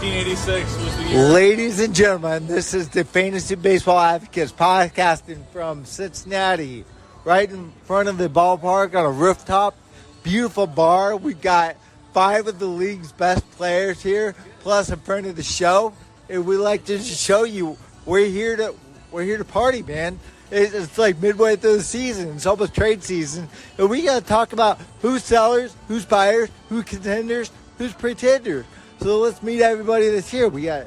1986 was the year. Ladies and gentlemen, this is the Fantasy Baseball Advocates podcasting from Cincinnati, right in front of the ballpark on a rooftop. Beautiful bar. We've got 5 of the league's best players here, plus in front of the show. And we like to just show you we're here to party, man. It's like midway through the season. It's almost trade season. And we got to talk about who's sellers, who's buyers, who's contenders, who's pretenders. So let's meet everybody that's here. We got...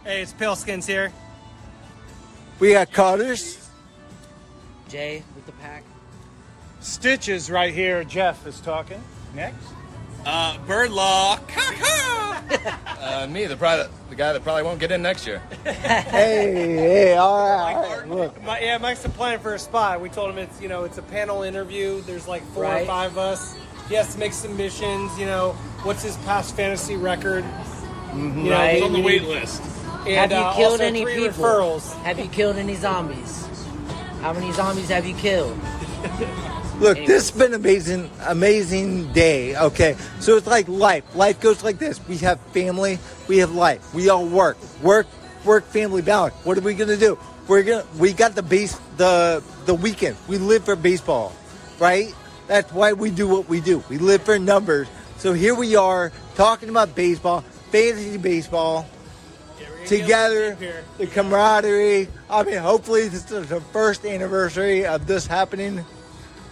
Hey, it's Paleskins here. We got Carter's. Jay with the pack. Stiches right here. Jeff is talking. Next. Bird Law. Me, the guy that probably won't get in next year. Hey, all right. Look. Mike's applying for a spot. We told him it's a panel interview. There's like 4 or 5 of us. He has to make submissions. What's his past fantasy record? Right. He's on the wait list. Have And you killed also any 3 people? referrals. Have you killed any zombies? How many zombies have you killed? Look, this has been an amazing day. Okay, so it's like life. Life goes like this. We have family. We have life. We all work, family balance. What are we gonna do? We got the weekend. We live for baseball, right? That's why we do what we do. We live for numbers. So here we are talking about baseball, fantasy baseball. Together, the camaraderie. I mean, hopefully this is the first anniversary of this happening.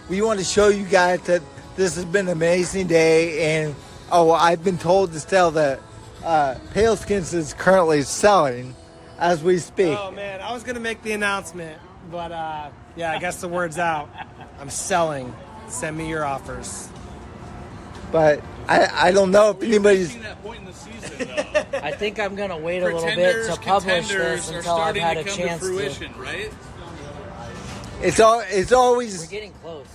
We want to show you guys that this has been an amazing day. And, I've been told to tell that Paleskins is currently selling as we speak. Oh, man. I was going to make the announcement, but, I guess the word's out. I'm selling. Send me your offers. But I don't know if anybody's... that point in the season, though. I think I'm going to wait a little bit to publish this until I've had a chance to. Right? It's always... We're getting close.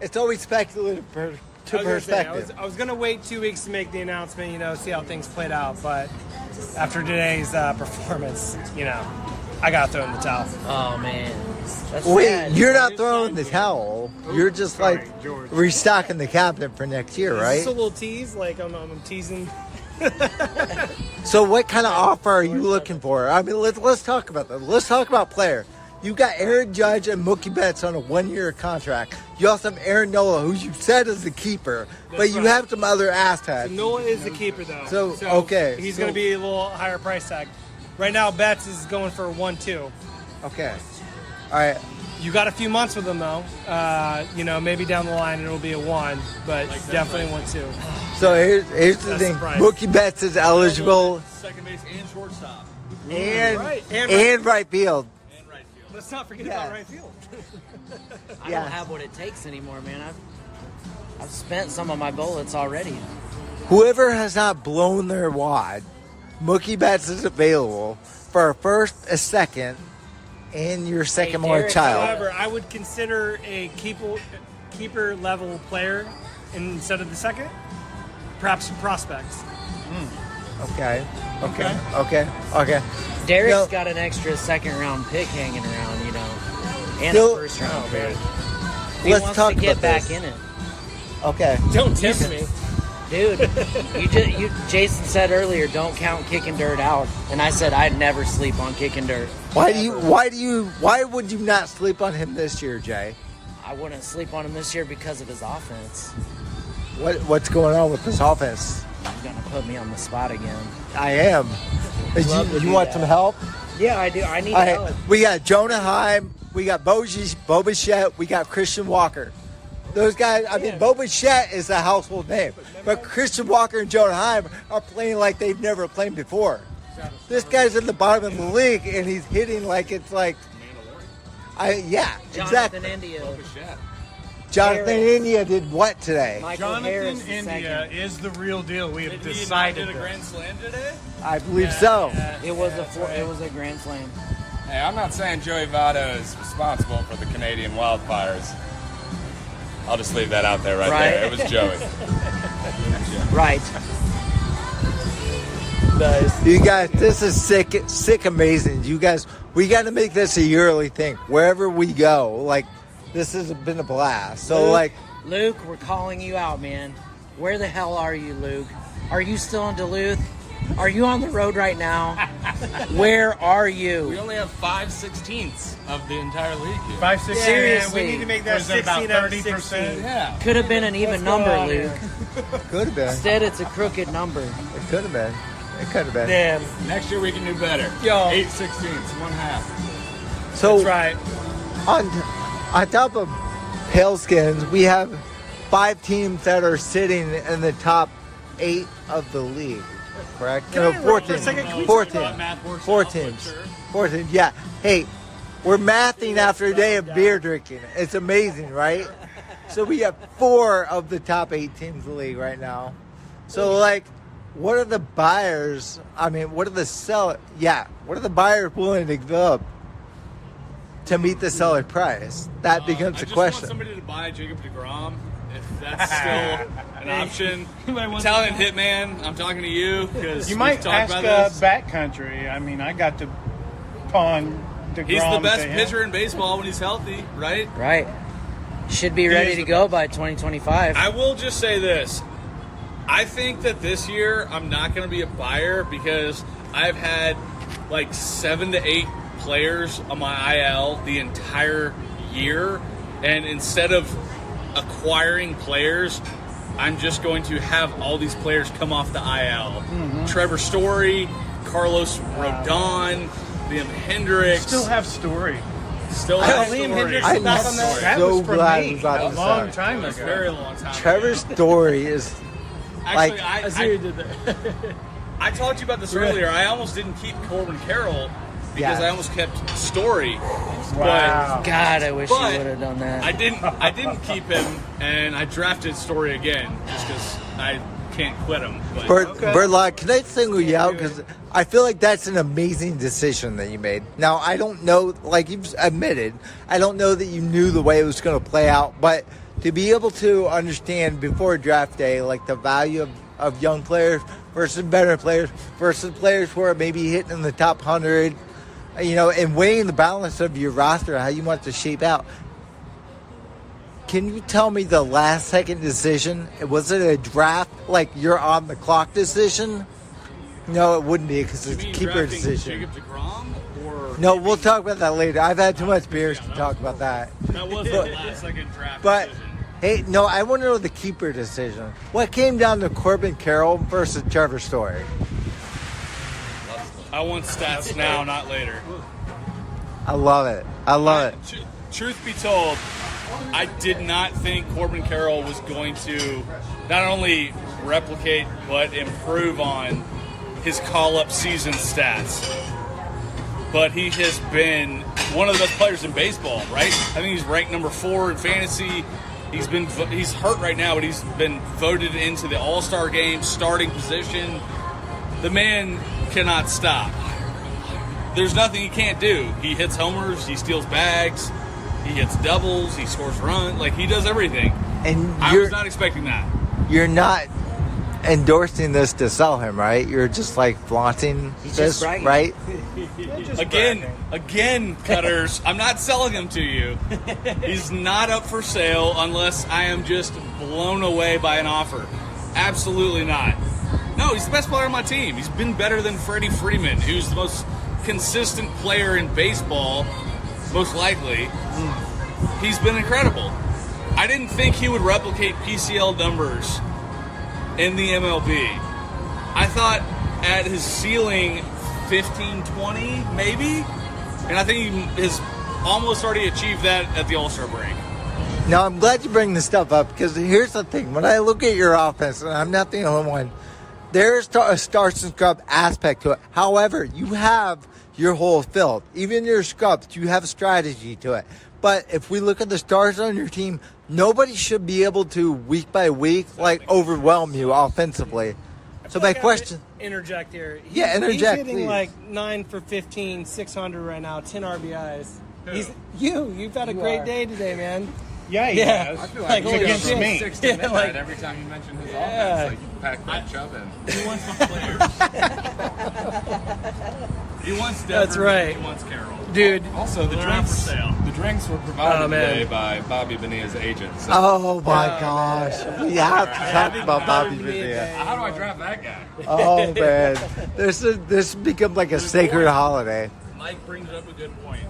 It's always speculative to perspective. I was going to wait 2 weeks to make the announcement, see how things played out. But after today's performance, I got to throw in the towel. Oh, man. That's Wait, sad. you're not throwing the towel. You're just restocking the cabinet for next year, right? It's a little tease. Like I'm teasing. So what kind of offer are you looking for? I mean, let's talk about that. Let's talk about player. You got Aaron Judge and Mookie Betts on a 1-year contract. You also have Aaron Nola, who you said is the keeper, but you have some other assets. So Nola is the keeper, though. So okay. He's going to be a little higher price tag. Right now, Betts is going for 1-2. Okay. All right. You got a few months with him, though. Maybe down the line it'll be a 1, but definitely 1-2. So here's the thing. Mookie Betts is eligible. Second base and shortstop. And right field. And right field. Let's not forget about right field. I don't have what it takes anymore, man. I've spent some of my bullets already. Whoever has not blown their wad, Mookie Betts is available for a first, a second, and your second more Derek, child. However, I would consider a keeper level player instead of the second. Perhaps some prospects. Okay. Derek's got an extra second-round pick hanging around, and a first-round pick. He Let's wants talk to get about back this. in it. Okay. Don't tempt me. Dude, Jason said earlier, don't count kicking dirt out, and I said I'd never sleep on kicking dirt. Why would you not sleep on him this year, Jay? I wouldn't sleep on him this year because of his offense. What's going on with this offense? You're gonna put me on the spot again. I am. You want some help? Yeah, I do. I need help. We got Jonah Heim, we got Bo Bichette, we got Christian Walker. Those guys, Bo Bichette is a household name, but Christian Walker and Jonah Heim are playing like they've never played before. This guy's at the bottom of the league, and he's hitting like it's like, Jonathan India. Jonathan India did what today? Jonathan India is the real deal. We have decided. Did a grand slam today? I believe so. It was a grand slam. Hey, I'm not saying Joey Votto is responsible for the Canadian wildfires. I'll just leave that out there right there. It was Joey. Right. Nice. You guys, this is sick, amazing. You guys, we got to make this a yearly thing. Wherever we go, like, this has been a blast. So, Luke, we're calling you out, man. Where the hell are you, Luke? Are you still in Duluth? Are you on the road right now? Where are We you? only have 5/16 of the entire league here. 5, 6, Seriously. we need to make that What is it, about 16 out of 30%? 16? Yeah. Could have been an even number, on Luke. Could have been. Instead, it's a crooked number. It could have been. It could have been. Damn. Next year we can do better. Yo. 8/16, 1/2. So That's right. on top of Paleskins, we have 5 teams that are sitting in the top 8 of the league. Correct? Can No, I 4 interrupt for a teams. second? Can we 4 talk about teams. math works 4 out, but teams. sure. 4 teams. Yeah. Hey, we're mathing after a day of beer drinking. It's amazing, right? So we have 4 of the top 8 teams in the league right now. So, like, what are the buyers? I mean, what are the sellers? Yeah, what are the buyers willing to give up to meet the seller price? That becomes I a just question. want somebody to buy Jacob DeGrom, if that's still an option. Italian Hitman, I'm talking to you because You might ask about this. backcountry. I mean, I got to pawn DeGrom. He's the best to him. pitcher in baseball when he's healthy, right? Right. Should be ready is to the go by 2025. I will just say this. I think that this year I'm not going to be a buyer because I've had like 7 to 8 players on my IL the entire year. And instead of acquiring players, I'm just going to have all these players come off the IL. Trevor Story, Carlos Rodon, Liam Hendricks. Still have Story. Still Oh, have Liam Story. Hendricks I'm back on that. That so was from glad me we brought a this long up. time It was a ago. very long time. Trevor Story is Actually, like- I see what you did there. I talked to you about this earlier. I almost didn't keep Corbin Carroll because Yeah. I almost kept Story. Wow. God, I wish you But would have done that. I didn't keep him, and I drafted Story again just because I can't quit him. But Berlot, can I single you out? Because I feel like that's an amazing decision that you made. Now, I don't know, like you've admitted, I don't know that you knew the way it was going to play out, but to be able to understand before draft day, like the value of young players versus better players versus players who are maybe hitting in the top 100, you know, and weighing the balance of your roster, how you want it to shape out. Can you tell me the last second decision? Was it a draft, like you're on the clock decision? No, it wouldn't be because it's a you mean keeper drafting decision. Jacob DeGrom or No, we'll talk about that later. I've had too much beers to talk about that. that was the last second draft But decision. hey, no, I want to know the keeper decision. What came down to Corbin Carroll versus Trevor Story? I want stats now, not later. I love it. I love it. Truth be told, I did not think Corbin Carroll was going to not only replicate but improve on his call-up season stats. But he has been one of the best players in baseball, right? I think he's ranked number 4 in fantasy. He's hurt right now, but he's been voted into the All-Star game starting position. The man cannot stop. There's nothing he can't do. He hits homers, he steals bags, he hits doubles, he scores runs. Like, he does everything. And I was not expecting that. you're not endorsing this to sell him, right? You're just like flaunting He's this, just bragging. right? Again, Cutters, I'm not selling him to you. He's not up for sale unless I am just blown away by an offer. Absolutely not. No, he's the best player on my team. He's been better than Freddie Freeman, who's the most consistent player in baseball, most likely. He's been incredible. I didn't think he would replicate PCL numbers in the MLB. I thought at his ceiling 15, 20, maybe? And I think he has almost already achieved that at the All-Star break. Now, I'm glad you bring this stuff up because here's the thing. When I look at your offense, and I'm not the only one, there's a starts and scrub aspect to it. However, you have your whole field. Even your scrubs, you have a strategy to it. But if we look at the stars on your team, nobody should be able to, week by week, like overwhelm you offensively. So my question... Interject here. Yeah, interject, He's hitting please. like 9 for 15, 600 right now, 10 RBIs. You've had a great day today, man. Yeah, he Yeah. has. I feel like It's holy against shit. me. 6 to Yeah, midnight like- every time you mention his Yeah. offense. Like, you pack that Chubb in. He wants my players. He wants Devers. That's right. He wants Carroll. Dude, Also, the They're not for drinks. sale. The drinks were provided Oh, man. today by Bobby Bonilla's agent. So Oh my gosh. We have to talk about Bobby Bobby Bonilla. how do I draft that guy? Oh man. This become like a sacred holiday. Mike brings up a good point.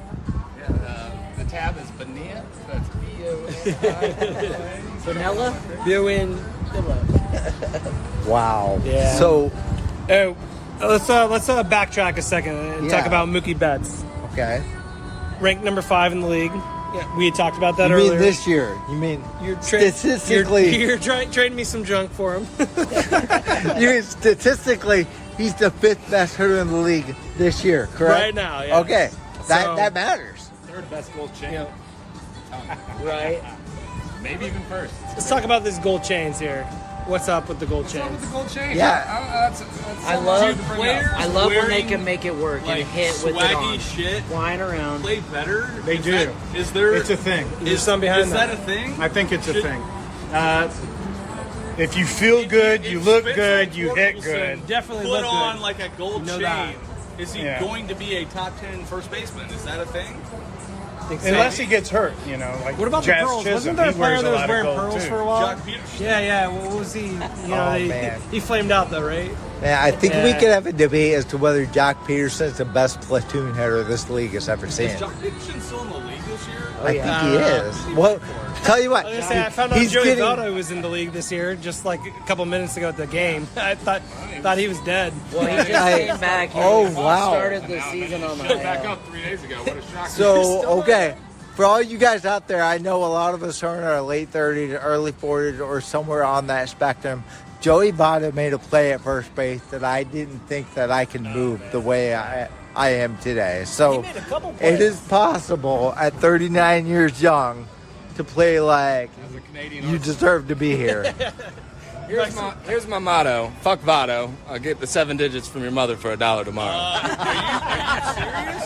The tab is Bonilla. That's B-O-N-I-L-A. Vanilla? Viewing. Wow. Yeah. So Oh, let's backtrack a second and talk Yeah. about Mookie Betts. okay. Ranked number 5 in the league. Yeah, we had talked about that You earlier. mean this year? You mean You're statistically? you're trading me some junk for him. You mean statistically? He's the 5th best hitter in the league this year, correct? Right now, yeah. Okay, So- that matters. Third best gold chain. You know, Right. Maybe even first. let's talk about these gold chains here. What's up with the gold What's up with chains? the gold chain? Yeah. That's I so love- much to bring Players up. I love when they wearing, can make it work like, and hit with it swaggy on. shit Flying around. play better. They Is do. that- Is there? It's a thing. There's something behind is that a thing? I think it's a Should- thing. If you feel good, you If look Spencer good, you hit Torkelson good. Definitely Put look on good. like a gold Know chain. that. Is he Yeah. going to be a top 10 first baseman? Is that a thing? Unless he gets hurt, you know. Like What about Jazz the pearls? Chisholm, Wasn't there a he player wears that was lot of wearing gold, pearls too. for a while? Jock Peterson. Yeah. What was he? You know, man. he flamed out though, right? Man, I think we Yeah. could have a debate as to whether Jock Peterson's the best platoon hitter this league has ever seen. Is Jock Peterson still in the league this year? I think he is. Well, tell you what, I was gonna say, I found out he's Joey getting. Votto was in the league this year, just like a couple minutes ago at the game. I thought he was dead. Well, he just I- came back. He Oh, wow. started the season on the Back IL. up 3 days ago. What a shock. So, okay, for all you guys out there, I know a lot of us are in our late 30s, early 40s, or somewhere on that spectrum. Joey Votto made a play at first base that I didn't think that I can move the way I am today. So He made a couple plays. it is possible at 39 years young to play like As a Canadian you deserve to be here. Here's my motto. Fuck Votto. I'll get the 7 digits from your mother for $1 tomorrow. Are you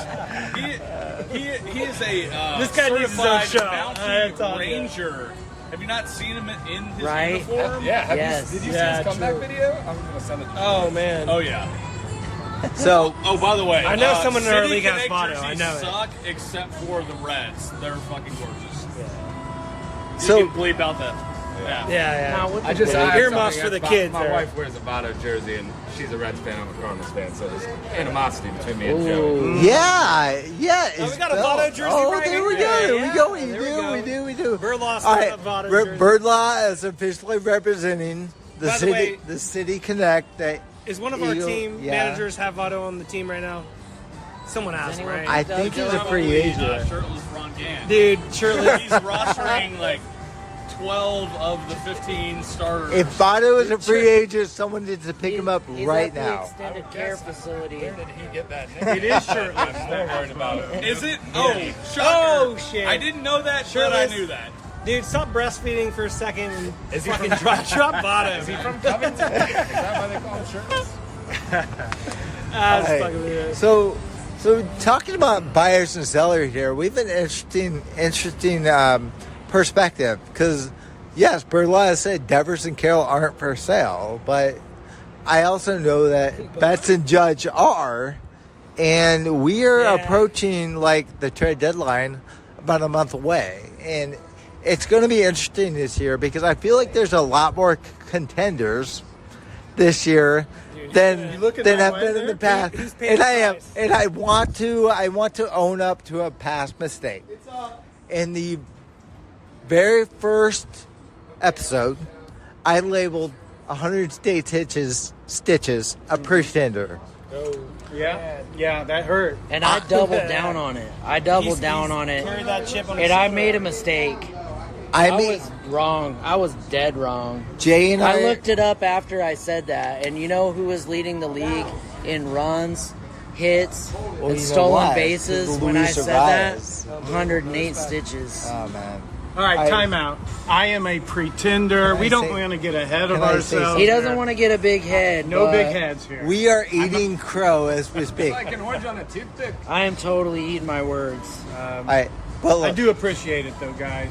serious? He is a This guy needs his own certified show. bounty That's all good. ranger. Have you not seen him in his Right. uniform? Yeah. Have Yes. you, did you Yeah, see his comeback true. video? I'm gonna send it to you. Oh man. Oh yeah. So Oh, by the way, I know someone in our City league has Connect Votto, I jerseys know it. suck except for the Reds. They're fucking gorgeous. So- You can bleep out that. Yeah. Yeah. Now, what I the just fuck? I have Earmuffs something for the against kids My there. wife wears a Votto jersey, and she's a Reds fan. I'm a Cardinals fan, so there's animosity between me and Ooh. Joey. yeah. Oh, we got a Bill. Votto jersey Oh, right there we here. go. There we Yeah, go. there we go. We do. Birdlaw's All got right, a Votto jersey. Birdlaw is officially representing the By the city, way- the City Connect. That Is one of our Eagle- team yeah. managers have Votto on the team right now? Someone asked, anyone- right? I think he's a Probably, free agent. shirtless Ron Gant. Dude, surely. He's rostering like 12 of the 15 starters. If Votto is a free agent, someone needs to pick him up He's right at the now. extended care facility. Where did he get that name? It is shirtless. I'm more worried about it. Is it? Oh, shocker. Oh, shit. I didn't know that, Sure but I is. knew that. Dude, stop breastfeeding for a second and Is he fucking from- drop Votto. Is he from Covington? Is that why they call him shirtless? That's Hey, fucking weird. So talking about buyers and sellers here, we've an interesting perspective because yes, Birdlaw has said Devers and Carroll aren't for sale, but I also know that Betts and Judge are, and we are Yeah. approaching like the trade deadline about a month away, and it's going to be interesting this year because I feel like there's a lot more contenders this year than You looking than that have way been in the there? past. Who's paying And the I am, price? and I want to own up to a past mistake. In the very first episode, I labeled 100 States Stitches a pretender. Yeah, that hurt. And I doubled down on it. I doubled down on it. Carry that chip on his And I shoulder. made a mistake. I I mean, was wrong. I was dead wrong. Jay and I I looked it up after I said that, and you know who was leading the league in runs, hits, Well, and you know stolen why? bases It's when I Luis said Arias. that? 108 stitches. Oh man. All right, I- time out. I am a pretender. We don't want to get ahead of Can I say ourselves. He doesn't here. want to get a big head. No but big heads here. We are eating crow as we speak. Like an orange on a toothpick. I am totally eating my words. All right. Well, I look, do appreciate it, though, guys.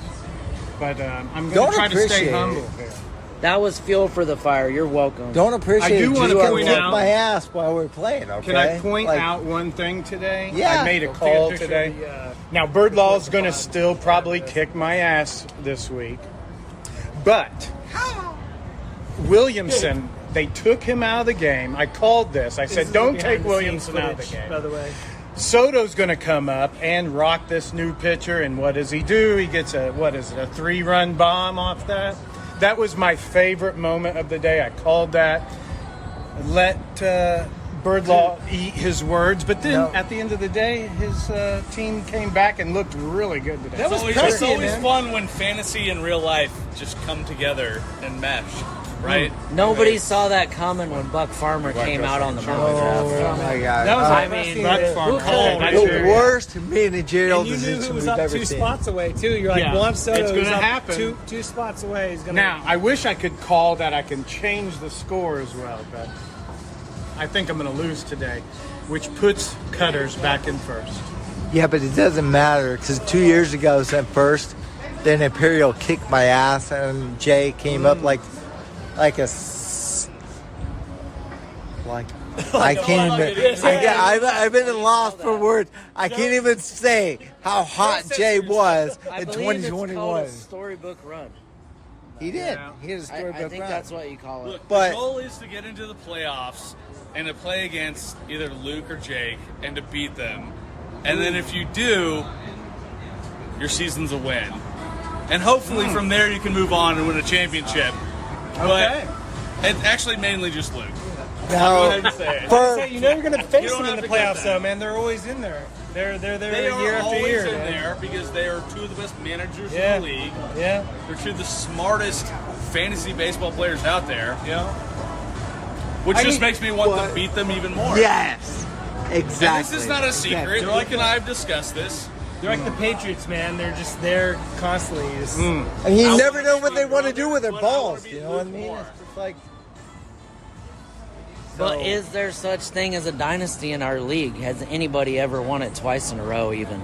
But I'm going Don't to try to stay appreciate humble it. here. That was fuel for the fire. You're welcome. Don't appreciate I do it. wanna You point kick out- my ass while we're playing, okay? Can I point Like, out one thing today? Yeah. I made a Take call picture today. of the, Now, Birdlaw's going to still probably kick my ass this week. But Williamson, they took him out of the game. I called this. I This said, is don't the take behind-the-scenes Williamson out of the footage, game. By the way, Soto's going to come up and rock this new pitcher. And what does he do? He gets a 3-run bomb off that. That was my favorite moment of the day. I called that. Let Birdlaw eat his words. But then at the end of the day, his team came back and looked really good today. It's always fun when fantasy and real life just come together and mesh, right? Nobody saw that coming when Buck Farmer came out on the mound Oh draft. my God. that was I impressive. mean, Buck Farmer. the worst managerial And you knew decision who was we've up ever 2 seen. spots away too. You're like, Yeah. Juan Soto It's gonna is up happen. two spots away. He's gonna. Now, I wish I could call that I can change the score as well, but I think I'm going to lose today, which puts Cutters back in first. Yeah, but it doesn't matter because 2 years ago I was at first. Then Imperial kicked my ass, and Jay came up like a I can't even. I've been lost for words. I can't even say how hot Jay was I in believe it's 2021. called a storybook run. He did. Yeah. He had a I storybook think run. that's what you call it. Look, But- the goal is to get into the playoffs and to play against either Luke or Jake and to beat them. And then if you do, your season's a win. And hopefully from there you can move on and win a championship. Okay. But it's actually mainly just Luke. Now, Go ahead and say it. for, you know you're gonna face don't them in have the to get playoffs, that. though, man. They're always in there. They're there They are year after always year. in man. there because they are two of the best managers Yeah. in the league. Yeah. They're two of the smartest fantasy baseball players out there. Yeah. Which I just mean, makes me want what- to beat them even more. yes, exactly. And this is not a secret. Exactly. Luke and I have discussed this. They're like the Patriots, man. They're just there constantly. Just, And you I never wanna know be what they your want to brother, do with their but I wanna balls. be You know what I Luke mean? more. It's just like. But is there such thing as a dynasty in our league? Has anybody ever won it twice in a row, even?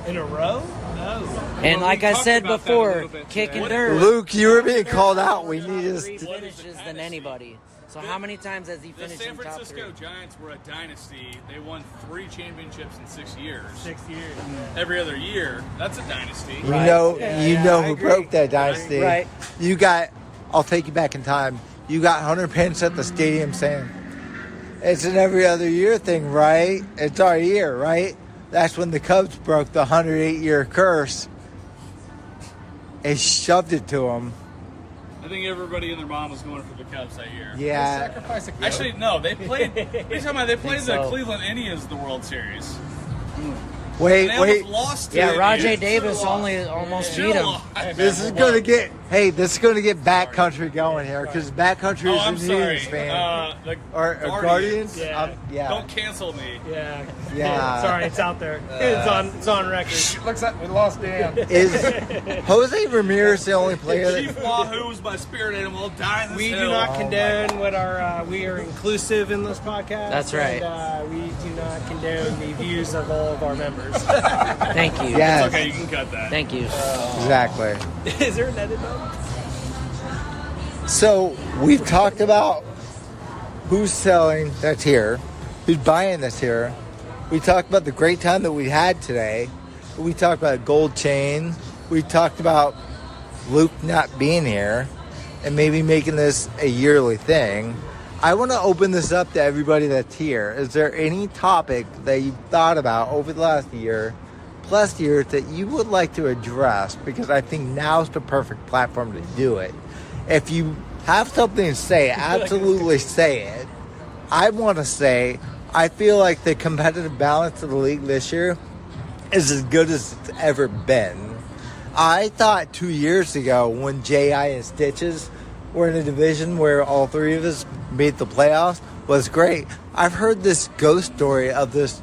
in a row? No. And Well, like we I talked said about that a before, little bit kicking today. dirt. Luke, you were being called out. We need More to. finishes than anybody. So how many times has he The finished San in top Francisco 3? Giants were a dynasty. They won 3 championships in 6 years. 6 years. Every other year, that's a dynasty. You know, I who agree. broke that dynasty. Right. You got. I'll take you back in time. You got Hunter Pence at the stadium saying, "It's an every other year thing, right? It's our year, right?" That's when the Cubs broke the 108-year curse. It shoved it to them. I think everybody and their mom was going for the Cubs that year. Yeah. Sacrifice a goat. Actually, no. They played. What are you talking about? They played the so. Cleveland Indians the World Series. Wait, And they wait. almost lost to Yeah, the Rajay Indians. Davis Should've only lost. almost Should've beat him. lost. This is going to get. Hey, this is going to get backcountry going here because backcountry Oh, is I'm an sorry. Indians fan. The or Guardians. Yeah. Yeah. Don't cancel me. Yeah. Yeah. Sorry, it's out there. It's on record. Looks like we lost Dan. Is Jose Ramirez the only player that? Chief Wahoo is my spirit animal. Die in this We hill. do not condone what our we are inclusive in this podcast. That's right. And, we do not condone the views of all of our members. Thank you. Yes, Okay, you can cut that. Thank you. exactly. Is there an edit button? So we've talked about who's selling that's here, who's buying that's here. We talked about the great time that we had today. We talked about gold chain. We talked about Luke not being here and maybe making this a yearly thing. I want to open this up to everybody that's here. Is there any topic that you've thought about over the last year, plus years, that you would like to address? Because I think now's the perfect platform to do it. If you have something to say, absolutely say it. I want to say, I feel like the competitive balance of the league this year is as good as it's ever been. I thought 2 years ago when J.I. and Stiches were in a division where all three of us made the playoffs was great. I've heard this ghost story of this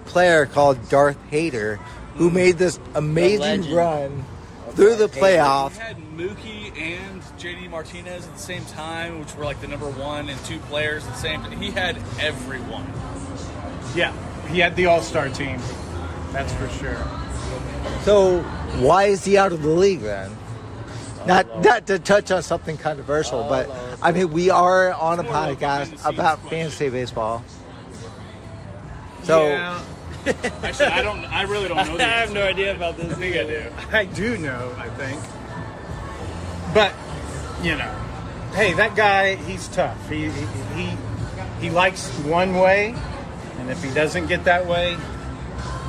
player called Darth Hader who made this amazing legend. run through the playoffs. He had Mookie and JD Martinez at the same time, which were like the number 1 and 2 players at the same time. He had everyone. Yeah, he had the all-star team. That's for sure. So why is he out of the league then? Not to touch on something controversial, but I mean, we are on a podcast about fantasy baseball. So, Yeah, Actually, I really don't know. I have no idea about this. I think I do. I do know, I think. But, you know, hey, that guy, he's tough. He likes one way, and if he doesn't get that way,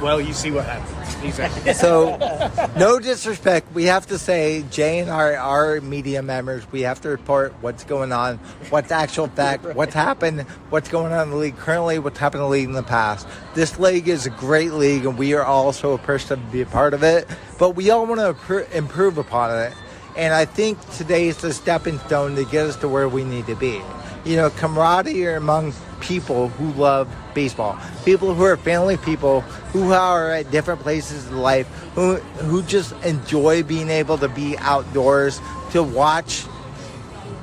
well, you see what happens. He's out. so no disrespect. We have to say, Jay and our media members, we have to report what's going on, what's actual fact, what's happened, what's going on in the league currently, what's happened in the league in the past. This league is a great league, and we are also a person to be a part of it. But we all want to improve upon it. And I think today is the stepping stone to get us to where we need to be. You know, camaraderie among people who love baseball, people who are family people, who are at different places in life, who just enjoy being able to be outdoors, to watch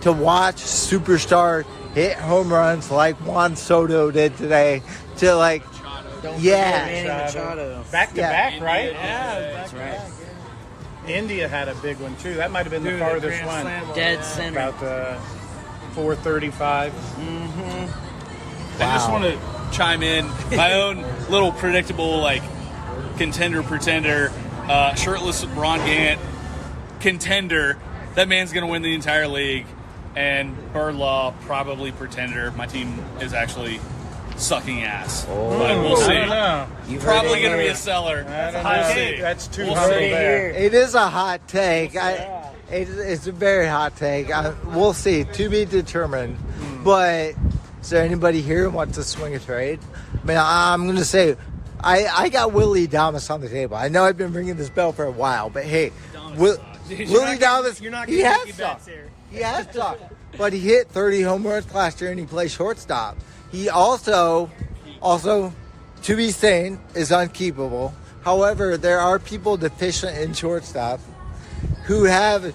superstar hit home runs like Juan Soto did today, to like, Manny Machado. Back to back, right? Yeah, That's right. India had a big one, too. That might have been the farthest one. Dead center. About 435. I just want to chime in my own little predictable like contender pretender, shirtless Ron Gant contender. That man's gonna win the entire league, and Birdlaw probably pretender. My team is actually sucking ass, but we'll see. I don't know. Probably gonna be a seller. I don't We'll know. see. That's too We'll humble see. there. it is a hot take. It's a very hot take. We'll see. To be determined. But is there anybody here who wants to swing a trade? I mean, I'm going to say I got Willie Adames on the table. I know I've been ringing this bell for a while, but hey, Willie Adames, You're not he getting has Mickey stuff. Betts here. He has stuff. But he hit 30 home runs last year, and he plays shortstop. He also, to be sane, is unkeepable. However, there are people deficient in shortstop who have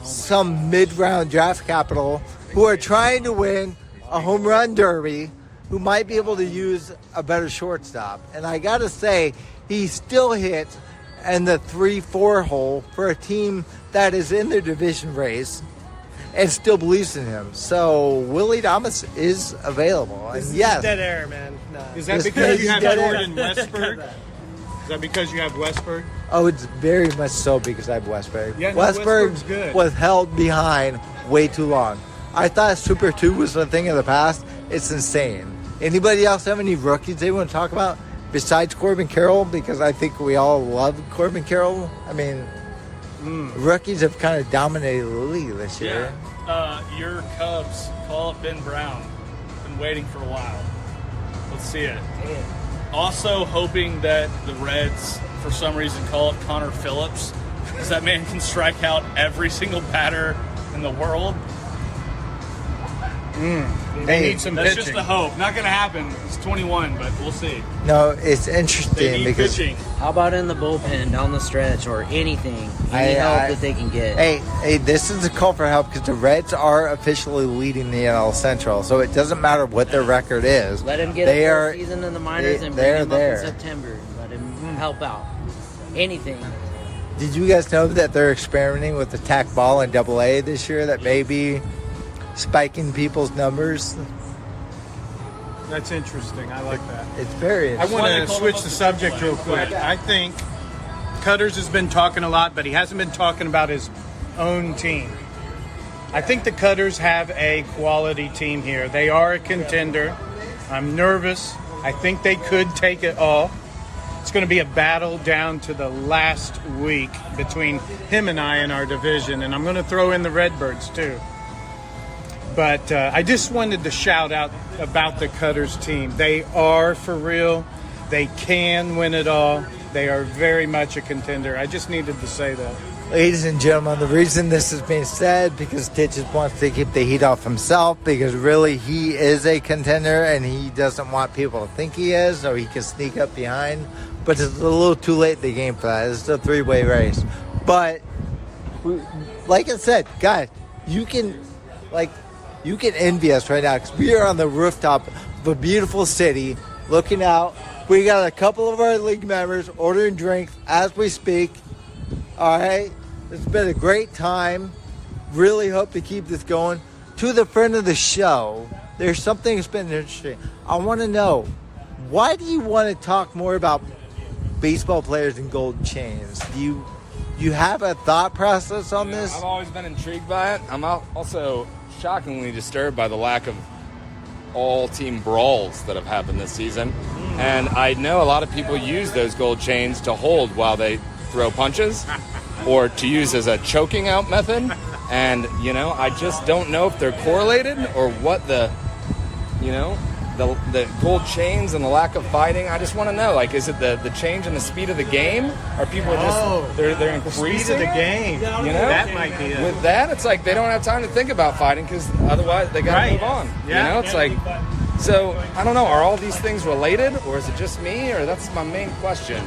some mid-round draft capital who are trying to win a home run derby, who might be able to use a better shortstop. And I got to say, he still hits in the 3-4 hole for a team that is in the division race and still believes in him. So Willie Adames is available. And yes, Dead air, man. No. Is that This because you crazy have dead Jordan air. Westberg? Is that because you have Westberg? oh, it's very much so because I have Westberg. Yeah, no, Westberg Westberg's good. was held behind way too long. I thought Super 2 was a thing of the past. It's insane. Anybody else have any rookies they want to talk about besides Corbin Carroll? Because I think we all love Corbin Carroll. I mean, rookies have kind of dominated the league this year. Your Cubs call up Ben Brown. Been waiting for a while. Let's see it. Also hoping that the Reds, for some reason, call up Connor Phillips, because that man can strike out every single batter in the world. They need some That's pitching. just a hope. Not going to happen. He's 21, but we'll see. No, it's They interesting need because pitching. How about in the bullpen down the stretch or anything? Any I- help I- that they can get? Hey, this is a call for help because the Reds are officially leading the NL Central, so it doesn't matter what their record is. Let him get They a full are- season in the minors and they're bring him there. up in September. Let him help out. Anything. Did you guys know that they're experimenting with the tack ball in AA this year that may be spiking people's numbers? That's interesting. I like that. It's very I interesting. want they to call him switch up the to subject AAA. real quick. I think Cutters has been talking a lot, but he hasn't been talking about his own team. I think the Cutters have a quality team here. They are a contender. I'm nervous. I think they could take it all. It's going to be a battle down to the last week between him and I in our division, and I'm going to throw in the Redbirds too. But I just wanted to shout out about the Cutters team. They are for real. They can win it all. They are very much a contender. I just needed to say that. Ladies and gentlemen, the reason this is being said because Stiches wants to keep the heat off himself because really he is a contender and he doesn't want people to think he is so he can sneak up behind. But it's a little too late in the game for that. It's a three-way race. But like I said, guys, you can envy us right now because we are on the rooftop of a beautiful city looking out. We got a couple of our league members ordering drinks as we speak. All right. It's been a great time. Really hope to keep this going. To the friend of the show, there's something that's been interesting. I want to know, why do you want to talk more about baseball players and gold chains? Do you have a thought process on this? I've always been intrigued by it. I'm also shockingly disturbed by the lack of all-team brawls that have happened this season. And I know a lot of people use those gold chains to hold while they throw punches or to use as a choking out method. And, I just don't know if they're correlated or what the gold chains and the lack of fighting. I just want to know, is it the change in the speed of the game? Are people just, they're increasing Speed of the game. That might be it. With that, it's like they don't have time to think about fighting because otherwise they got to move on. Yeah. It's like, so I don't know, are all these things related or is it just me? Or that's my main question,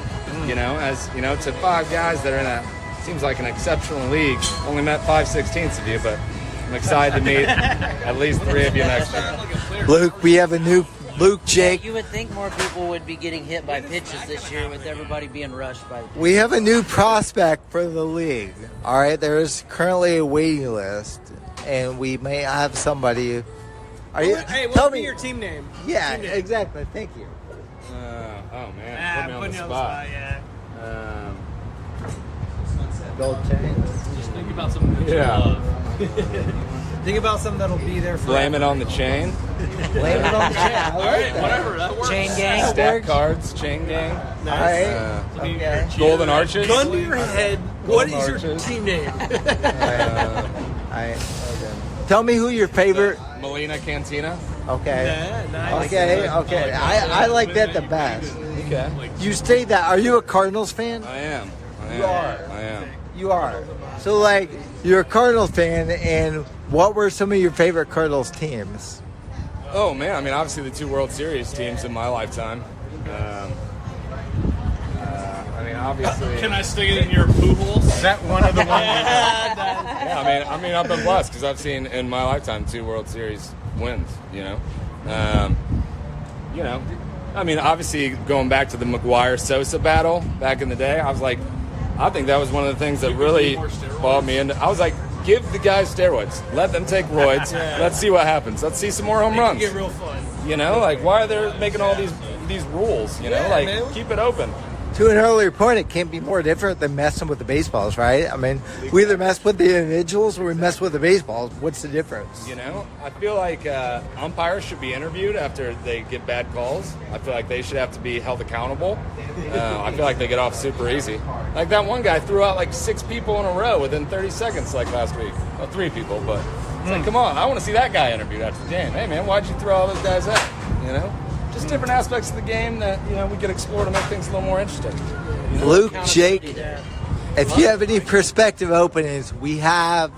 to 5 guys that are in seems like an exceptional league. Only met 5/16 of you, but I'm excited to meet at least 3 of you next year. Luke, we have a new Luke, Jake. You would think more people would be getting hit by pitches this year with everybody being rushed by. We have a new prospect for the league. All right, there is currently a waiting list, and we may have somebody. Hey, what would be your team name? Yeah, Team name. exactly. Thank you. Oh man, put me on the spot. Yeah. Gold chain. Just think about something that you love. Think about something that'll be there for. Blame it on the chain. Blame it on the chain. I All like right, that. whatever, that works. Chain gang. Stack cards, chain gang. All right. Okay. Golden Arches. Gun to your head. What is your Arches. team name? All right. Okay. Tell me who your favorite. Melina Cantina. Okay. Yeah, nice. Okay. I like that the best. Okay. You say that. Are you a Cardinals fan? I am. You are. I am. You are. So, you're a Cardinals fan, and what were some of your favorite Cardinals teams? Oh man, obviously the 2 World Series teams in my lifetime. Obviously. Can I stick it in your poo holes? Is that one of the ones? Yeah, I've been blessed because I've seen in my lifetime 2 World Series wins. Obviously going back to the McGuire-Sosa battle back in the day, I think that was one of the things that really balled me into. I was like, give the guys steroids, let them take roids, let's see what happens. Let's see some more home runs. Get real fun. Why are they making all these rules? Man. Keep it open. To an earlier point, it can't be more different than messing with the baseballs, right? We either mess with the individuals or we mess with the baseballs. What's the difference? I feel like umpires should be interviewed after they get bad calls. I feel like they should have to be held accountable. I feel like they get off super easy. Like that one guy threw out 6 people in a row within 30 seconds last week. Well, 3 people, but it's come on. I want to see that guy interviewed after the game. Hey, man, why'd you throw all those guys out? Just different aspects of the game that, we could explore to make things a little more interesting. Luke, Jake, if you have any prospective openings, we have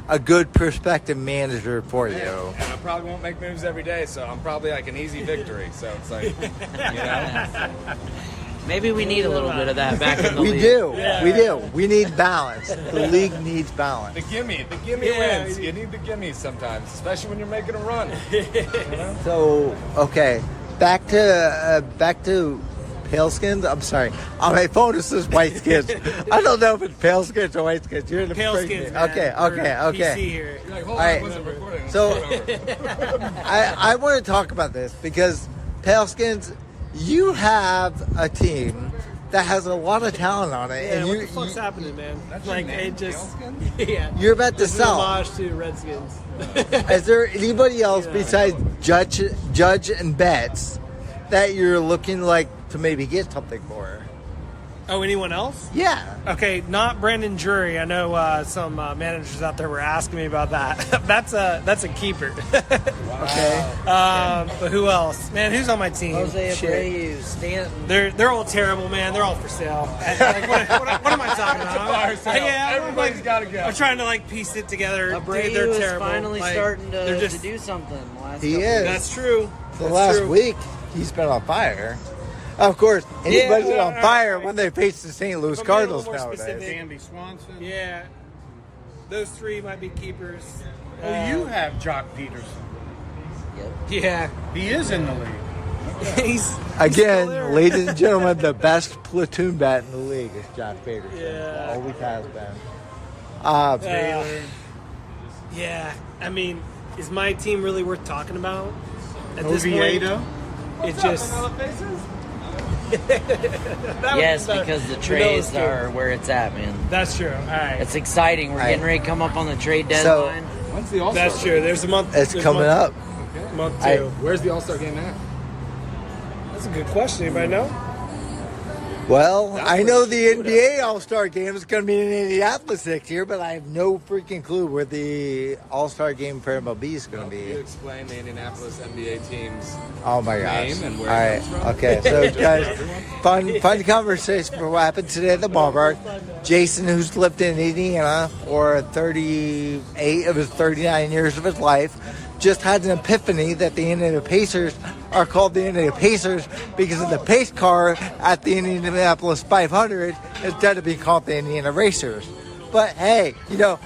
a good prospective manager for you. And I probably won't make moves every day, so I'm probably an easy victory. So it's Maybe we need a little bit of that back in the We league. do. We need balance. The league needs balance. The gimme wins. You need the gimmies sometimes, especially when you're making a run. So, okay, back to Paleskins. I'm sorry. On my phone it says White Skins. I don't know if it's Paleskins or White Skins. You're in the Paleskins, freaking- man. Okay. PC here. You're like, hold All on, I right. wasn't recording. So, I want to talk about this because Paleskins, you have a team that has a lot of talent on it, Yeah, and what the fuck's happening, man? It just you're about to it's an sell. homage to the Redskins. Is there anybody else besides Judge and Betts that you're looking to maybe get something for? Oh, anyone else? Yeah. Okay, not Brandon Drury. I know some managers out there were asking me about that. that's a keeper. Okay. But who else? Man, who's on my team? Jose Shit. Abreu, Stanton. They're all terrible, man. They're all for sale. What am I talking about? Fire sale. Everybody's gotta go. I'm trying to piece it together. Abreu They're is terrible. finally starting they're to just- do something. Last He couple is. That's true. The That's last true. week, he's been on fire. Of course, anybody's Yeah, on fire when they face the St. Louis But be a little Cardinals more nowadays. specific. Danby Swanson. Yeah, those 3 might be keepers. Well, you have Jock Peterson. Yeah, He is in the league. he's still Again, there. ladies and gentlemen, the best platoon bat in the league is Josh Peterson. Yeah. Always has been. Taylor. Yeah, I mean, is my team really worth talking about at this point? Oviedo. It just Yes, because the trades are where it's at, man. That's true. All right, It's exciting. We're getting ready to come up on the trade So- deadline. When's the All-Star? that's true. There's a month. It's there's coming month, up. Month I- two. Where's the All-Star game at? That's a good question. Anybody know? Well, I know the NBA All-Star Game is going to be in Indianapolis next year, but I have no freaking clue where the All-Star Game for MLB is going to Can you be. explain the Indianapolis NBA teams? Oh my gosh! Name and where All it right, comes from? okay. So guys, fun conversation for what happened today at the ballpark. Jason, who's lived in Indiana for 38 of his 39 years of his life, just had an epiphany that the Indiana Pacers are called the Indiana Pacers because of the pace car at the Indianapolis 500 instead of being called the Indiana Racers. But hey, you know,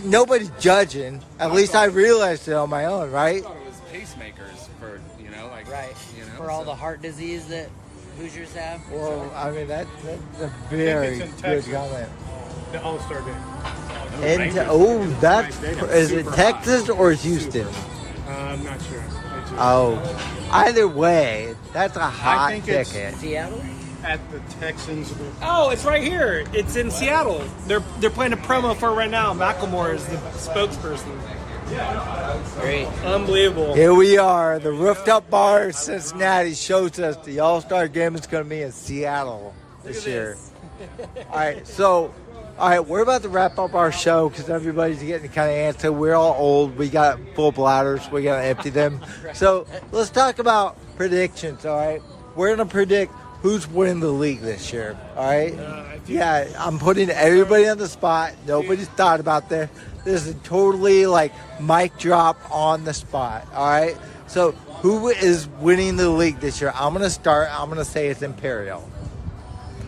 nobody's judging. At least I realized it on my own, right? I thought it was pacemakers for, like... Right. You know, For all the heart disease that Hoosiers have. Well, I mean, that's a very it's in good Texas. comment. The All-Star game. And that's is it Texas or Houston? I'm not sure. It's just Oh, either way, that's a hot think it's- ticket. Seattle? at the Texans. Oh, it's right here. It's in Seattle. They're playing a promo for it right now. Macklemore is the spokesperson. Great. Unbelievable. Here we are. The rooftop bar in Cincinnati shows us the All-Star Game is going to be in Seattle this year. All right, we're about to wrap up our show because everybody's getting kind of antsy. We're all old. We got full bladders. We got to empty them. So let's talk about predictions, all right? We're going to predict who's winning the league this year, all right? Yeah, I'm putting everybody on the spot. Nobody's thought about this. This is totally like mic drop on the spot, all right? So who is winning the league this year? I'm going to start. I'm going to say it's Imperial.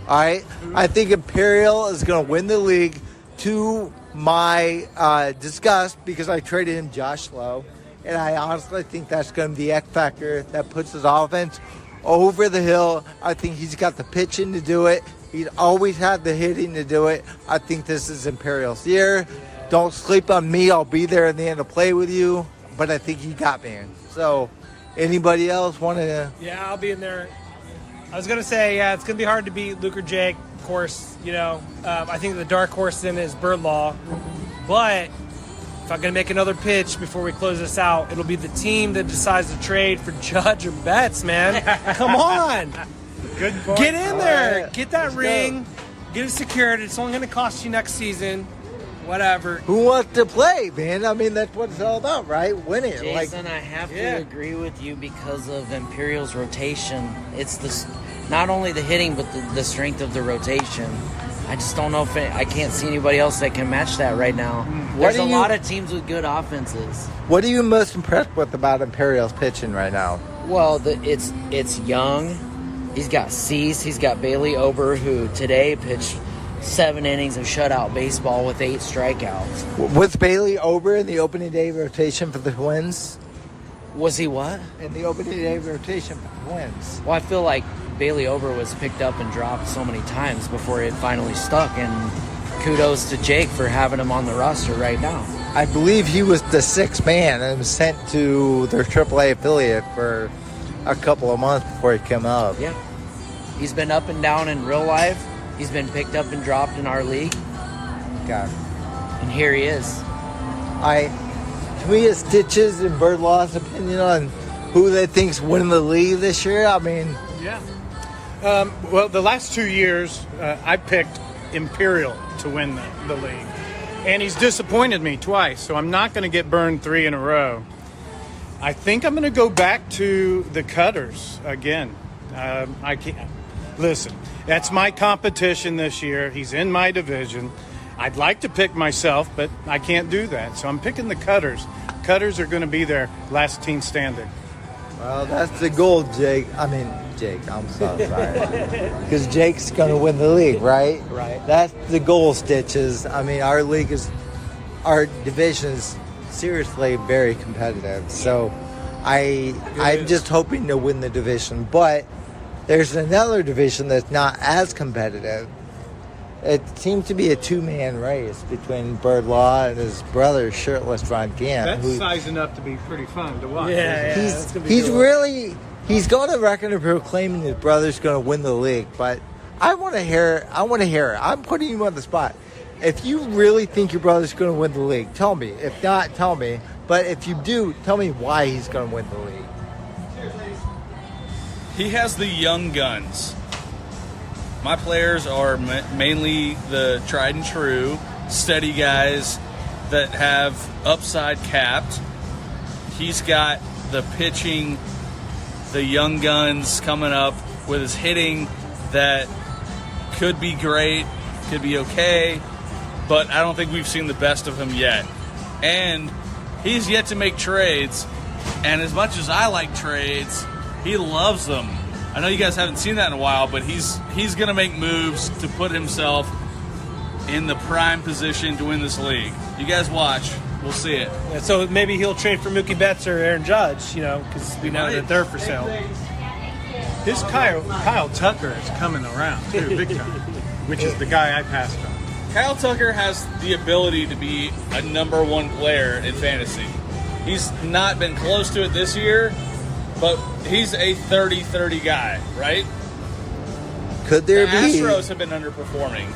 All right, I think Imperial is going to win the league to my disgust because I traded him Josh Lowe, and I honestly think that's going to be the X factor that puts his offense over the hill. I think he's got the pitching to do it. He's always had the hitting to do it. I think this is Imperial's year. Don't sleep on me. I'll be there in the end to play with you, but I think he got me. So, anybody else want to? Yeah, I'll be in there. I was going to say, yeah, it's going to be hard to beat Luke or Jake, of course. I think the dark horse in is Bird Law. But if I'm going to make another pitch before we close this out, it'll be the team that decides to trade for Judge or Betts, man. Come on. Good point. Get in there. right. Get that ring. Get it secured. It's only going to cost you next season. Whatever. Who wants to play, man? I mean, that's what it's all about, right? Winning. Jason, I have Yeah. to agree with you because of Imperial's rotation. It's not only the hitting, but the strength of the rotation. I just don't know if I can't see anybody else that can match that right now. There's a lot of teams with good offenses. What are you most impressed with about Imperial's pitching right now? Well, it's young. He's got Cease. He's got Bailey Ober, who today pitched 7 innings of shutout baseball with 8 strikeouts. Was Bailey Ober in the opening day rotation for the Twins? Was he what? In the opening day rotation for the Twins. Well, I feel like Bailey Ober was picked up and dropped so many times before it finally stuck, and kudos to Jake for having him on the roster right now. I believe he was the 6th man and was sent to their AAA affiliate for a couple of months before he came up. Yeah. He's been up and down in real life. He's been picked up and dropped in our league, God. and here he is. Can we get Stiches and Bird Law's opinion on who they think's winning the league this year? I mean, Yeah. Well, the last 2 years, I picked Imperial to win the league. And he's disappointed me twice, so I'm not going to get burned 3 in a row. I think I'm going to go back to the Cutters again. I can't. Listen, that's my competition this year. He's in my division. I'd like to pick myself, but I can't do that. So I'm picking the Cutters. Cutters are going to be their last team standing. well, that's the goal, Jake. Jake, I'm so sorry. Because Jake's going to win the league, right? Right. That's the goal, Stitches. I mean, our division is seriously very competitive. So I'm just hoping to win the division. But there's another division that's not as competitive. it seems to be a two-man race between Birdlaw and his brother, shirtless Ron Gant. That's sizing up to be pretty fun to watch. He's got a record of proclaiming his brother's going to win the league, but I want to hear it. I'm putting you on the spot. If you really think your brother's going to win the league, tell me. If not, tell me. But if you do, tell me why he's going to win the league. He has the young guns. My players are mainly the tried and true, steady guys that have upside capped. He's got the pitching, the young guns coming up with his hitting that could be great, could be okay, but I don't think we've seen the best of him yet. And he's yet to make trades, and as much as I like trades, he loves them. I know you guys haven't seen that in a while, but he's going to make moves to put himself in the prime position to win this league. You guys watch. We'll see it. Yeah, so maybe he'll trade for Mookie Betts or Aaron Judge, because we know that they're for sale. This Kyle Tucker is coming around, too, big time, which is the guy I passed on. Kyle Tucker has the ability to be a number one player in fantasy. He's not been close to it this year, but he's a 30-30 guy, right? Could there the be? Astros have been underperforming.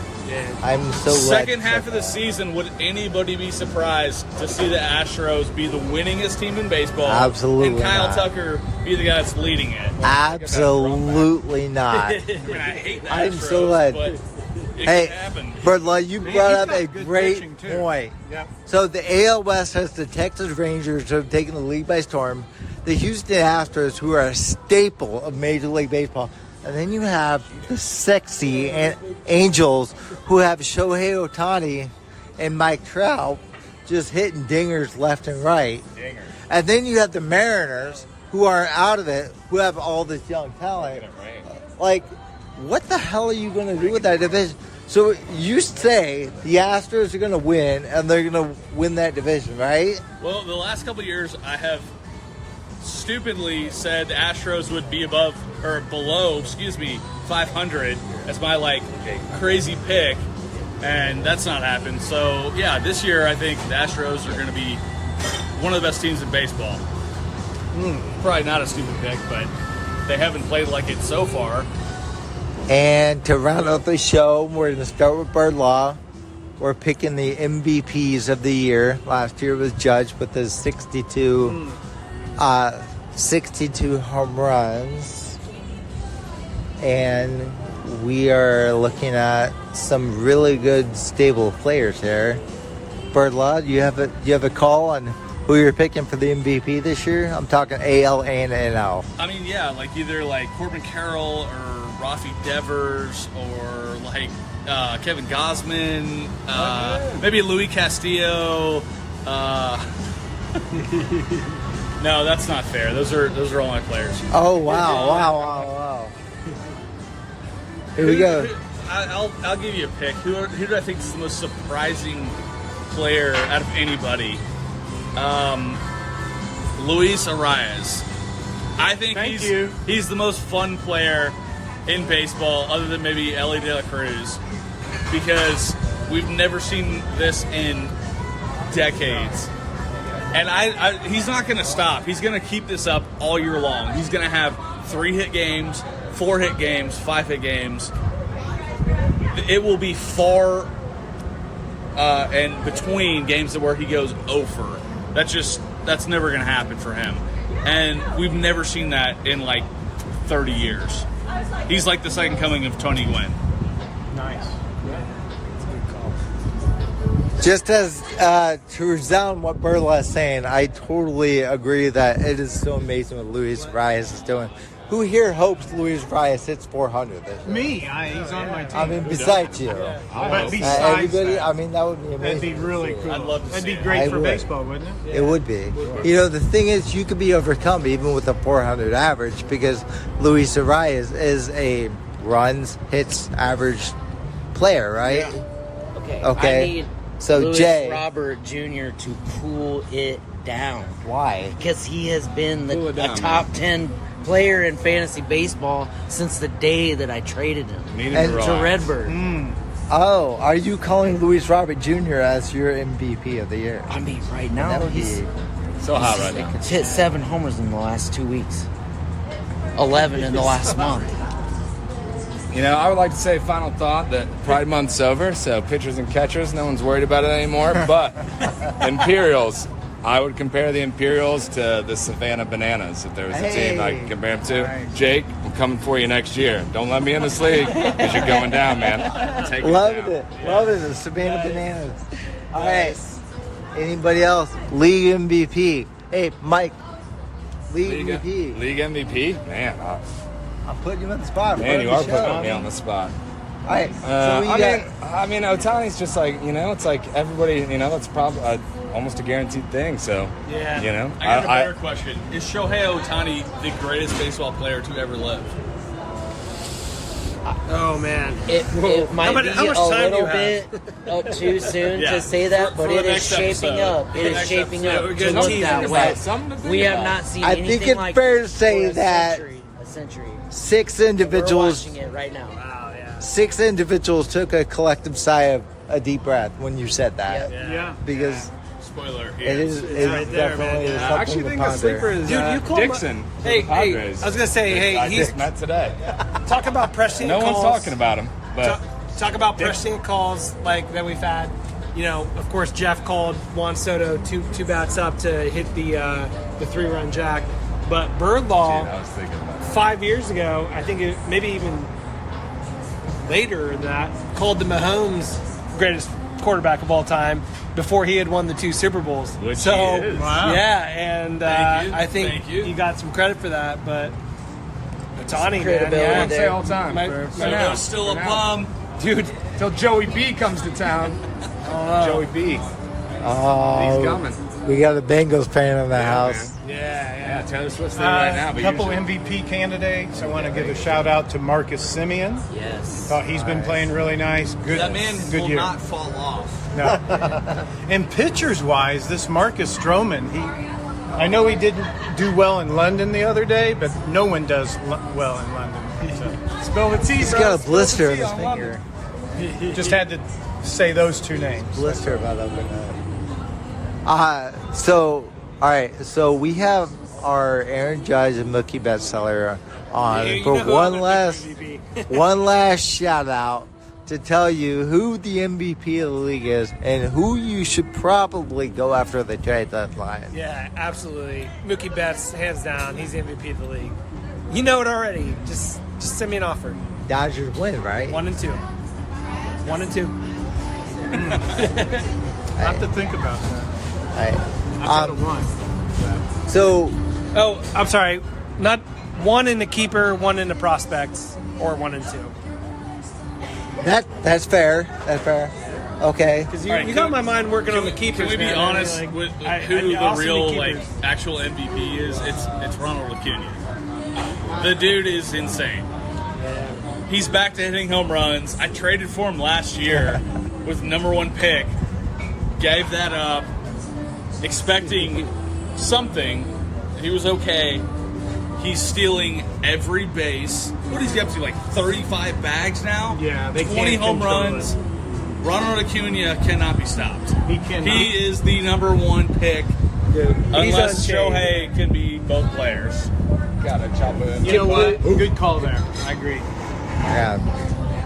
I'm so Second half of the season, would anybody be surprised to see the Astros be the winningest team in baseball? Absolutely and Kyle not. Tucker be the guy that's leading it. Absolutely not. I hate the Astros, I'm so glad. but it Hey, can happen. Birdlaw, you brought he's up got a good great pitching, too. point. Yep. So the AL West has the Texas Rangers who have taken the league by storm, the Houston Astros, who are a staple of Major League Baseball, and then you have the sexy Angels, who have Shohei Ohtani and Mike Trout just hitting dingers left and right. And then you have the Mariners, who are out of it, who have all this young talent. Like, what the hell are you going to do with that division? So you say the Astros are going to win, and they're going to win that division, right? Well, the last couple of years, I have stupidly said the Astros would be below 500 as my crazy pick, and that's not happened. So yeah, this year I think the Astros are going to be one of the best teams in baseball. Probably not a stupid pick, but they haven't played like it so far. And to round out the show, we're going to start with Birdlaw. We're picking the MVPs of the year. Last year was Judge with his 62 home runs. And we are looking at some really good stable players here. Birdlaw, do you have a call on who you're picking for the MVP this year? I'm talking AL and NL. I mean, yeah, either Corbin Carroll or Rafi Devers or Kevin Gausman, maybe Luis Castillo. No, that's not fair. Those are all my players. Oh wow! Here we go. I'll give you a pick. Who do I think is the most surprising player out of anybody? Luis Arias. I think he's the most fun player in baseball, other than maybe Ellie De La Cruz, because we've never seen this in decades. And he's not going to stop. He's going to keep this up all year long. He's going to have 3-hit games, 4-hit games, 5-hit games. It will be far and between games where he goes over. That's never going to happen for him. And we've never seen that in 30 years. He's like the second coming of Tony Gwynn. Nice. Just as to resound what Birdlaw is saying, I totally agree that it is so amazing what Luis Arias is doing. Who here hopes Luis Arias hits 400 this year? Me, he's on my team. I mean, besides you. But besides everybody, that, I mean, that would be amazing. that'd be really cool. I'd love to That'd see be it. great I for would. baseball, wouldn't it? It would be. The thing is, you could be overcome even with a 400 average because Luis Arias is a runs, hits, average player, right? Okay. Okay. I need So, Louis Jay. Robert Jr. to cool it down. Why? Because he has been Cool it down, a top 10 player in fantasy baseball since the day that I traded him Need him And to to to relax. Redbird. Oh, are you calling Luis Robert Jr. as your MVP of the year? I mean, right now he's So hot right now. hit 7 homers in the last 2 weeks. 11 in the last month. You know, I would like to say final thought that Pride Month's over, so pitchers and catchers, no one's worried about it anymore. But Imperials, I would compare the Imperials to the Savannah Bananas if there was a team I could compare them to. Right. Jake, I'm coming for you next year. Don't let me in this league because you're going down, man. Take Loving down. it. Loving it. The Savannah Bananas. All right. Anybody else? League MVP. Hey, Mike. League MVP. League MVP? Man, I'm putting you on the spot. man, you are putting me on the spot. All right. So I mean, Otani's just like, you know, it's like everybody, you know, it's probably almost a guaranteed thing. So, Yeah. you know, I got a better question. Is Shohei Ohtani the greatest baseball player to ever live? Oh man. It might be how much a time do you little bit too soon Yeah. to say that, For but the it is next shaping episode. up. For It the is next shaping episode. up We're to gonna look tease that it. way. Something to think We have about. not seen I anything think it's like fair to this say for that a century. 6 We're individuals, watching it right now. Wow, yeah. 6 individuals took a collective sigh of a deep breath when you said that. Yeah. Because Spoiler. it is right there, definitely man. something I actually to think a ponder. sleeper is Dude, you call him Dixon. Hey, for hey, Padres. I was gonna say, hey, I he's just met today. talk about prescient No calls. one's talking about him, but Talk about prescient calls like that we've had. You know, of course, Jeff called Juan Soto two bats up to hit the 3-run jack, but Birdlaw I was thinking about it. 5 years ago, I think maybe even later than that, called the Mahomes greatest quarterback of all time before he had won the 2 Super Bowls. Which so, he is. Wow. yeah, and Thank you. I think Thank you. he got some credit for that, but Ohtani, man, credibility yeah. I say all the time. My- for my- now. Soto's still a For now. bum. Dude, till Joey B comes to town. Joey B. Oh, He's coming. we got a Bengals fan in the house. Yeah, Yeah, Taylor Swift's there right now. A But couple usually- MVP candidates. I want to give a shout out to Marcus Simeon. Yes. Thought he's been playing really nice. Good, That man good will year. not fall off. No. And pitchers wise, this Marcus Stroman, I know he didn't do well in London the other day, but no one does well in London. So, spill the tea. He's bro. got a Spill the blister in tea his on finger. London. Just had to say those 2 names. Blister about open So, all right. So we have our Aaron Judge and Mookie Bestseller on You for know who one I'm last gonna pick for MVP. one last shout out to tell you who the MVP of the league is and who you should probably go after the trade deadline. Yeah, absolutely. Mookie Betts, hands down, he's the MVP of the league. You know it already. Just send me an offer. Dodgers win, right? 1 and 2. 1 and 2. I have to think about that. All right. I've got a 1. So Oh, I'm sorry. Not 1 in the keeper, 1 in the prospects, or 1 and 2. that's fair. That's fair. Okay. Because All right, you got can my mind working on the Can keepers. we be man. honest Like, with I- who I the also real need like keepers. actual MVP is? It's Ronald Acuna. The dude is insane. He's back to hitting home runs. I traded for him last year with #1 pick. Gave that up, expecting something. He was okay. He's stealing every base. What is he up to? Like 35 bags now? Yeah, they 20 can't home control runs. it. Ronald Acuna cannot be stopped. He cannot. He is the #1 pick, Dude, he's unless unchained. Shohei can be both players. Gotta chop it. You know what? Good call there. I agree. Yeah.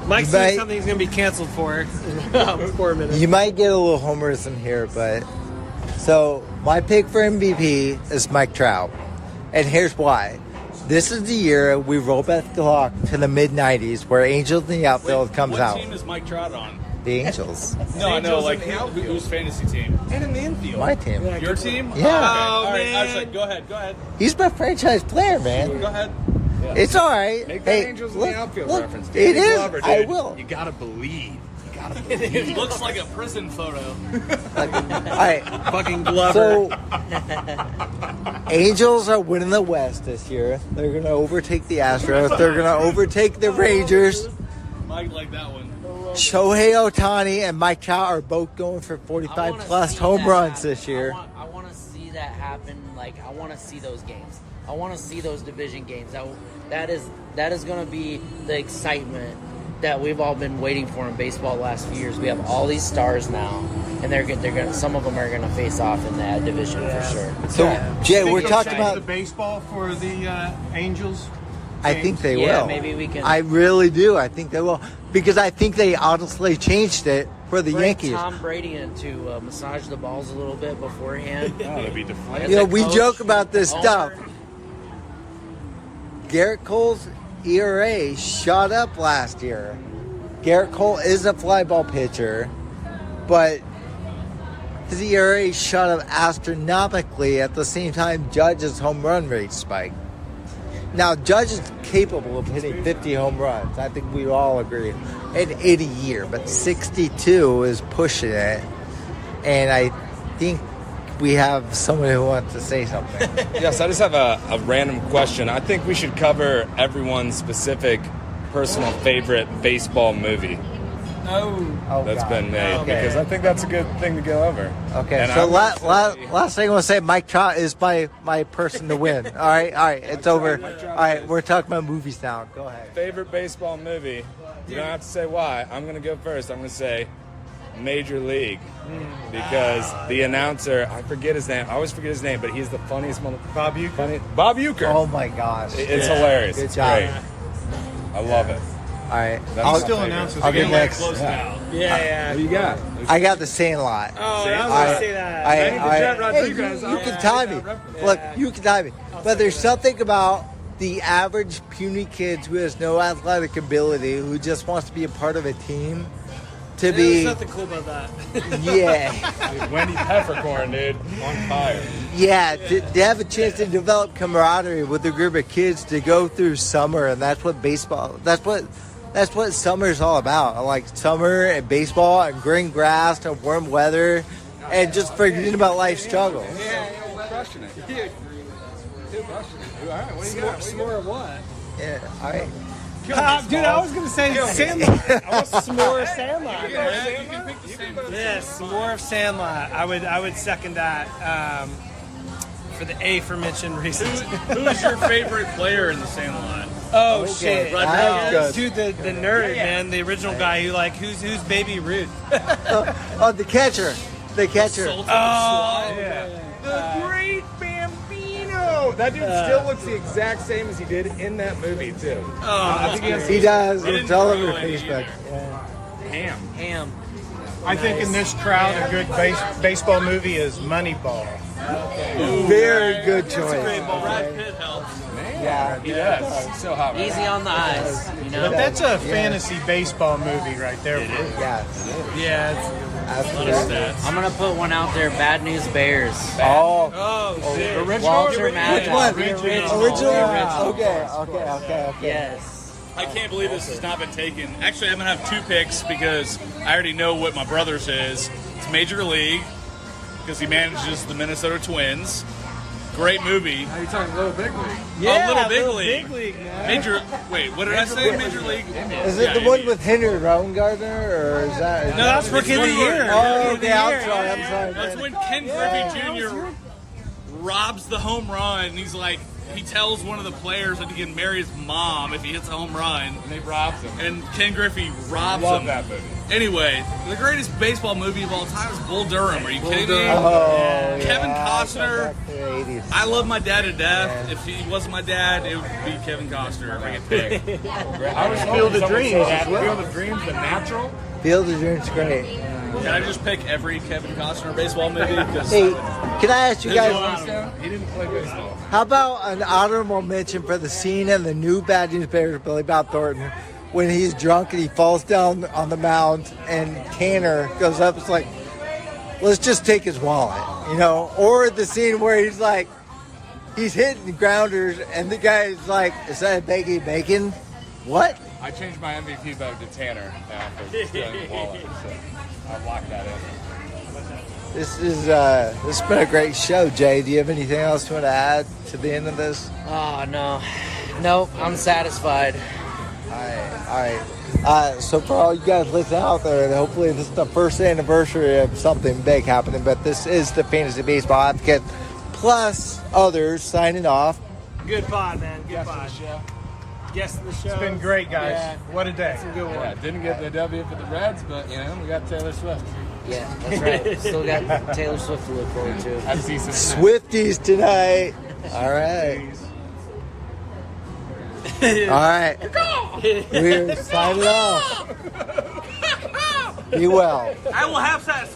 Mike's You might- doing something he's going to be canceled for in about 4 minutes. You might get a little homerism here, but so my pick for MVP is Mike Trout, and here's why. This is the year we roll back the clock to the mid '90s, where Angels in the outfield comes what out. team is Mike Trout on? The Angels, No, I know. Angels Like in the outfield. whose fantasy team? And in the infield. my team. Your team? Yeah. Oh, Oh, all right. man. I was like, go ahead. Go ahead. He's my franchise player, man. Go ahead. It's all right. Make that Hey, Angels in look, the outfield look, reference. It Danny is. Glover, I dude. will. You gotta believe. You gotta It believe. looks like a prison photo. All right. Fucking Glover. So, Angels are winning the West this year. They're going to overtake the Astros. They're going to overtake the Rangers. Mike like that one. Shohei Ohtani and Mike Trout are both going for I 45 wanna plus see home that runs happen. this year. I want to see that happen. Like, I want to see those games. I want to see those division games. That is going to be the excitement that we've all been waiting for in baseball the last few years. We have all these stars now, and they're gonna. Some of them are gonna face off in that division for sure. So, Jay, we're Think talking they'll change about. the baseball for the Angels. I think they Yeah, will. maybe we can- I really do. I think they will because I think they honestly changed it for the Bring Yankees. Tom Brady in to massage the balls a little bit beforehand. Oh, that'd be deflated. You know, As a we coach, joke about this owner, stuff. Garrett Cole's ERA shot up last year. Garrett Cole is a fly ball pitcher, but his ERA shot up astronomically at the same time Judge's home run rate spiked. Now, Judge is capable of hitting 50 home runs. I think we all agree. At 80 a year, but 62 is pushing it. And I think we have someone who wants to say something. Yes, I just have a random question. I think we should cover everyone's specific personal favorite baseball movie Oh, that's God. been made, Okay. because I think that's a good thing to go over. Okay, And so I'm gonna say- last thing I want to say, Mike Trout is my person to win. All right, it's over. All right, we're talking about movies now. Go ahead. Favorite baseball movie? You don't have to say why. I'm going to go first. I'm going to say Major League, because the announcer, I forget his name. I always forget his name, but he's the funniest Bob Uecker. Bob Uecker. Oh my gosh! It's hilarious. Good It's job. great. I love it. All right, That's I'll, my Still favorite. announces I'll get again. next. Close now. Yeah. What do you got? I got the Sandlot. Oh, I was I- gonna say that. Hey, you can tie me. Look, you can tie me. But there's something about the average puny kid who has no athletic ability, who just wants to be a part of a team, to There's be, nothing cool about that. yeah, Wendy Peppercorn, dude, on fire. yeah, to have a chance to develop camaraderie with a group of kids to go through summer, and that's what baseball. That's what summer's all about. I like summer and baseball and green grass and warm weather, and just forgetting about life's struggles. Crushing it. All right, what do you got? Some more of what? Yeah, all right. Dude, I was gonna say Sandlot. I want some more of Sandlot. You can pick the same. Yes, some more of Sandlot. I would second that for the aforementioned reasons. Who is your favorite player in the Sandlot? Oh shit! That's good. Dude, the nerd man, the original guy who who's Baby Ruth? Oh, the catcher. Sultan The Great Bambino. That dude still looks the exact same as he did in that movie too. I think He does. He didn't It's all throw over any Facebook. Ham. I think in this crowd, a good baseball movie is Moneyball. Very good choice. Brad Pitt helps. Yeah. He does. So hot. Right Easy now. on the eyes, you know. But that's a fantasy baseball movie right there. Yeah. Yeah. Absolutely. I'm gonna put one out there. Bad News Bears. Oh, Walter Matthau. which one? The Original. original. Okay. Yes. I can't believe this has not been taken. Actually, I'm going to have two picks because I already know what my brother's is. It's Major League because he manages the Minnesota Twins. Great movie. Are you talking Little Big League? Yeah, Little Big Little League. Big League, man. Major. Wait, what did I say? Major League. Is it the one with Henry Rowengartner, or is that? No, that's Rookie of the Year. Oh, Rookie of the okay. I'm Year. sorry. I'm sorry. That's when Ken Griffey Jr. robs the home run. And he's like, he tells one of the players that he can marry his mom if he hits a home run. And he robs him. And Ken Griffey robs Love him. that movie. Anyway, the greatest baseball movie of all time is Bull Durham. Are you kidding me? Oh, Kevin yeah. Costner. Back to the 80s. I love my dad to death. If he wasn't my dad, it would be Kevin Costner if I could pick. I was Field of Dreams as well. Field of Dreams, The Natural. Field of Dreams, great. Can I just pick every Kevin Costner baseball movie? Because Hey, can I ask you There's a guys? lot He didn't play baseball. How about an honorable mention for the scene in the new Bad News Bears, Billy Bob Thornton, when he's drunk and he falls down on the mound and Tanner goes up, it's like, let's just take his wallet, you know? Or the scene where he's like, he's hitting grounders and the guy's like, is that a baggy bacon? What? I changed my MVP vote to Tanner now for stealing the wallet. So I'll lock that in. This has been a great show, Jay. Do you have anything else you want to add to the end of this? Oh no. Nope. I'm satisfied. All right. So for all you guys listening out there, hopefully this is the first anniversary of something big happening, but this is the Fantasy Baseball Advocate, plus others signing off. Good pod, man. Good pod. guest of the show. It's been great, guys. Yeah. What a day. Good one. Yeah, didn't get the W for the Reds, but we got Taylor Swift. Yeah, that's right. Still got Taylor Swift to look forward to. At decent. Swifties tonight. All right. All right. We're signing off. Be well. I will have that.